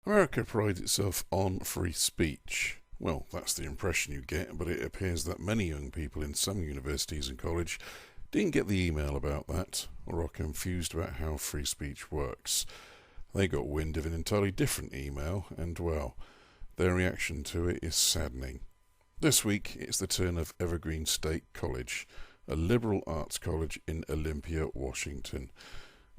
America prides itself on free speech. Well, that's the impression you get, but it appears that many young people in some universities and college didn't get the email about that, or are confused about how free speech works. They got wind of an entirely different email, and well, their reaction to it is saddening. This week, it's the turn of Evergreen State College, a liberal arts college in Olympia, Washington.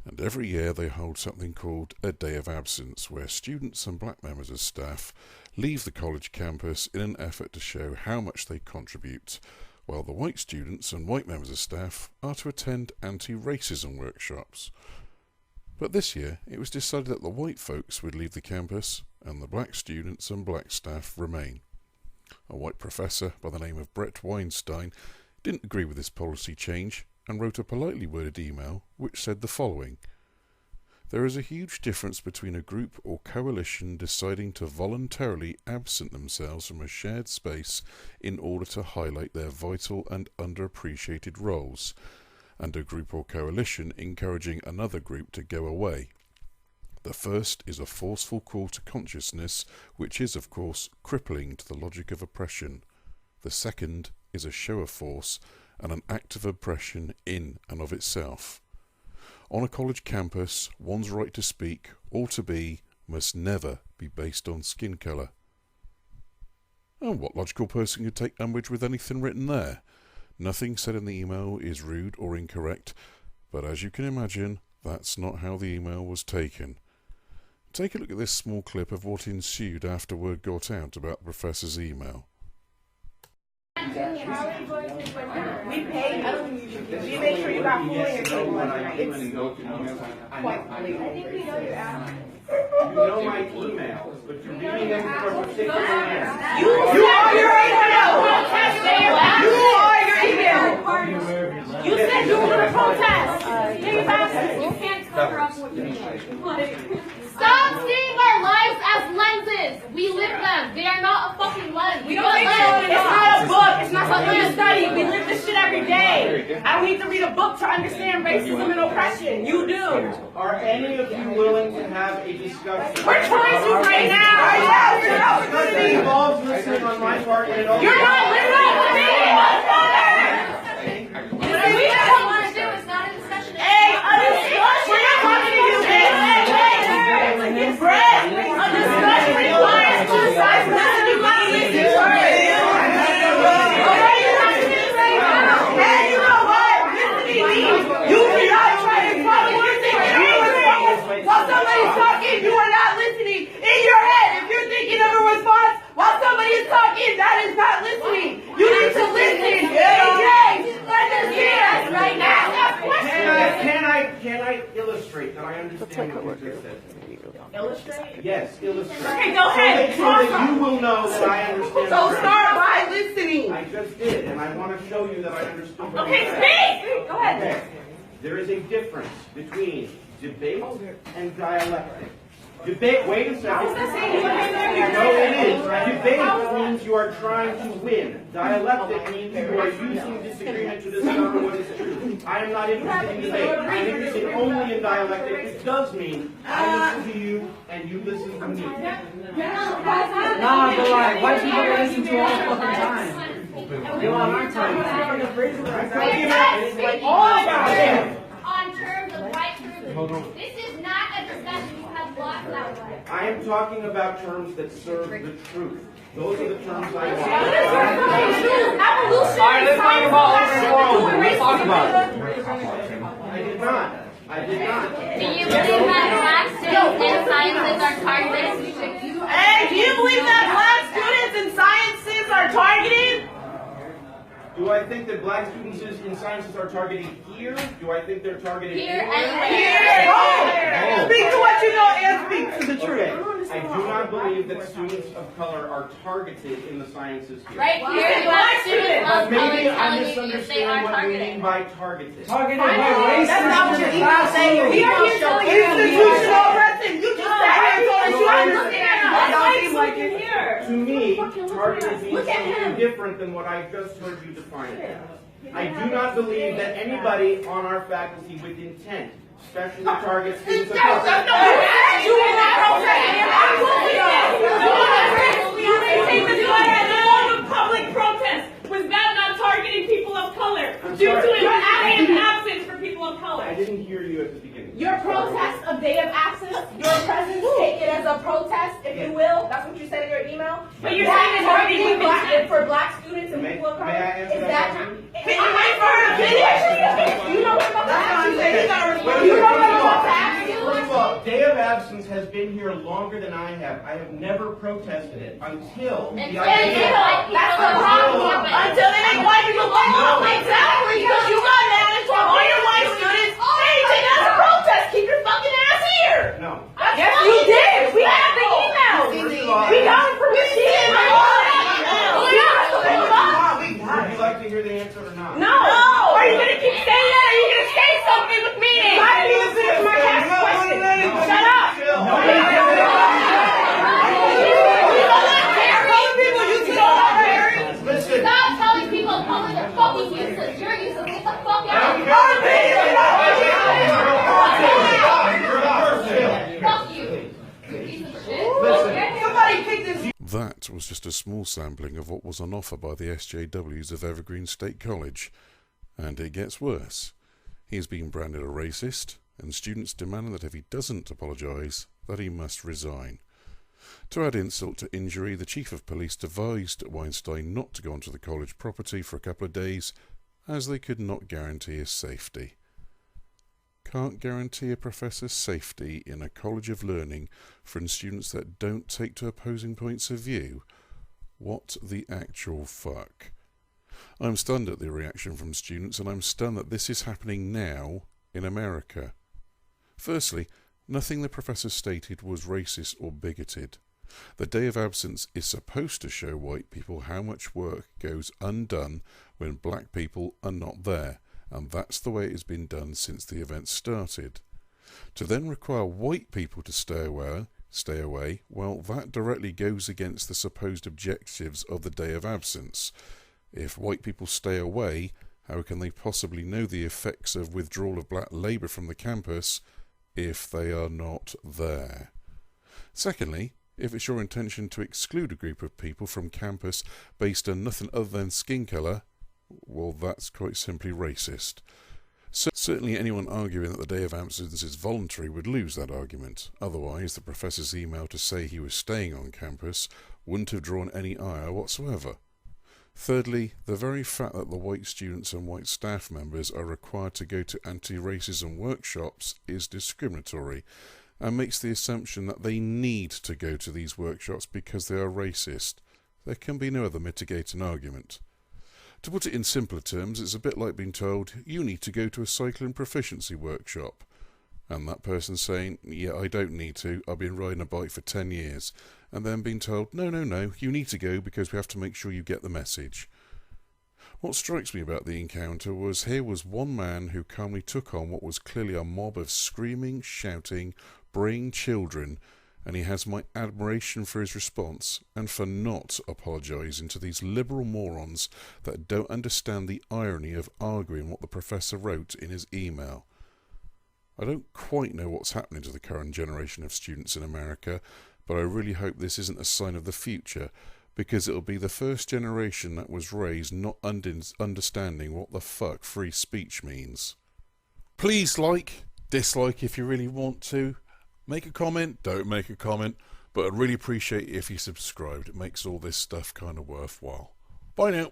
And every year they hold something called a Day of Absence, where students and black members of staff leave the college campus in an effort to show how much they contribute, while the white students and white members of staff are to attend anti-racism workshops. But this year it was decided that the white folks would leave the campus and the black students and black staff remain. A white professor by the name of Bret Weinstein didn't agree with this policy change and wrote a politely worded email which said the following: "There is a huge difference between a group or coalition deciding to voluntarily absent themselves from a shared space in order to highlight their vital and underappreciated roles, and a group or coalition encouraging another group to go away. The first is a forceful call to consciousness, which is, of course, crippling to the logic of oppression. The second is a show of force and an act of oppression in and of itself. On a college campus, one's right to speak or to be must never be based on skin colour." And what logical person could take umbrage with anything written there? Nothing said in the email is rude or incorrect, but as you can imagine, that's not how the email was taken. Take a look at this small clip of what ensued after word got out about the professor's email. We pay you. We make sure you got food in your table every night. It's quite late. I think we know your app. You know my emails, but you're reading them for a particular man. You are your email! You are your email! You said you were going to protest! You can't cover up what you mean. Stop seeing our lives as lenses! We live them. They are not a fucking lens. We don't think so. It's not a book. It's not something to study. We live this shit every day. I don't need to read a book to understand racism and oppression. You do. Are any of you willing to have a discussion? We're trying to right now. You're not Discussion involves listening on my part, and it also... You're not listening to me. What's We don't want to do it's not a discussion. Hey, a discussion. We're not talking to you, man. Hey, Brett, a discussion requires two sides. Listen, you gotta listen first. Hey, you know what? Listen to me. You do not try to follow your thing. While somebody's talking, you are not listening. In your head, if you're thinking of a response while somebody is talking, that is not listening. You need to listen. AJ, understand right now. Can I illustrate that I understand what you just said? Illustrate? Yes, illustrate. Okay, go ahead. So that you will know that I understand. So start by listening. I just did, and I want to show you that I understood. Okay, speak. Go ahead. Okay. There is a difference between debate and dialectic. Debate, wait a second. How's that saying? No, it is. Debate means you are trying to win. Dialectic means you are using disagreement to discover what is true. I am not interested in debate. I'm interested only in dialectic. It does mean I listen to you and you listen to me. Nah, but like, white people listen to all the fucking time. They want our time. On terms of white privilege. This is not a discussion. You have lost that way. I am talking about terms that serve the truth. Those are the terms I want. Evolution. All right, let's talk about overall. Let's talk about it. I did not. I did not. Do you believe that black students in sciences are targeted? Hey, do you believe that black students in sciences are targeted? Do I think that black students in sciences are targeted here? Do I think they're targeted Here anywhere? and Speak to what you know and speak to the truth. Okay. I do not believe that students of color are targeted in the sciences here. right here, black students But of color maybe I telling you if they misunderstand are what you mean targeted. by targeted. Targeted by racism. That's not what your email saying. We are here telling you institutional oppression. You just sat here and told us you understand. That seems like you're here. To me, targeted means something different than what I just heard you define it as. I do not believe that anybody on our faculty with intent especially target students of color. You will not protest. Due to sorry. an day of absence for people of color. I didn't hear you at the beginning. Your protest of day of absence, your presence, take it as a protest, if you will. That's what you said in your email. But you're saying it's already targeting been for black students and people of color. May I answer Is that that question? Can you wait for her to finish? You know what I'm about to ask you. You know what I'm about to ask you. First of all, day of absence has been here longer than I have. I have never protested it until the idea. That's the problem. Until they make white people look up. Exactly. Because you got mad and told all your white students, hey, take us to protest. Keep your fucking ass here. No. Yes, you did. We have the emails. First of all, We got it from the CNN. would you like to hear the answer or not? No. Are you going to keep saying that? Are you going to say something with me? I didn't even finish my last question. Shut up. Listen. Stop telling people of color they're fucking useless. You're useless. Get the fuck out. Fuck you. Piece of shit. Somebody pick this. That was just a small sampling of what was on offer by the SJWs of Evergreen State College. And it gets worse. He is being branded a racist, and students demand that if he doesn't apologise, that he must resign. To add insult to injury, the chief of police advised Weinstein not to go onto the college property for a couple of days, as they could not guarantee his safety. Can't guarantee a professor's safety in a college of learning from students that don't take to opposing points of view? What the actual fuck? I'm stunned at the reaction from students, and I'm stunned that this is happening now in America. Firstly, nothing the professor stated was racist or bigoted. The day of absence is supposed to show white people how much work goes undone when black people are not there, and that's the way it has been done since the event started. To then require white people to stay away, well, that directly goes against the supposed objectives of the day of absence. If white people stay away, how can they possibly know the effects of withdrawal of black labour from the campus if they are not there? Secondly, if it's your intention to exclude a group of people from campus based on nothing other than skin colour, well, that's quite simply racist. Certainly anyone arguing that the day of absence is voluntary would lose that argument. Otherwise, the professor's email to say he was staying on campus wouldn't have drawn any ire whatsoever. Thirdly, the very fact that the white students and white staff members are required to go to anti-racism workshops is discriminatory and makes the assumption that they need to go to these workshops because they are racist. There can be no other mitigating argument. To put it in simpler terms, it's a bit like being told, you need to go to a cycling proficiency workshop. And that person saying, yeah, I don't need to, I've been riding a bike for 10 years. And then being told, no, you need to go because we have to make sure you get the message. What strikes me about the encounter was here was one man who calmly took on what was clearly a mob of screaming, shouting, braying children, and he has my admiration for his response and for not apologising to these liberal morons that don't understand the irony of arguing what the professor wrote in his email. I don't quite know what's happening to the current generation of students in America, but I really hope this isn't a sign of the future, because it'll be the first generation that was raised not understanding what the fuck free speech means. Please like, dislike if you really want to. Make a comment, don't make a comment, but I'd really appreciate it if you subscribed. It makes all this stuff kind of worthwhile. Bye now.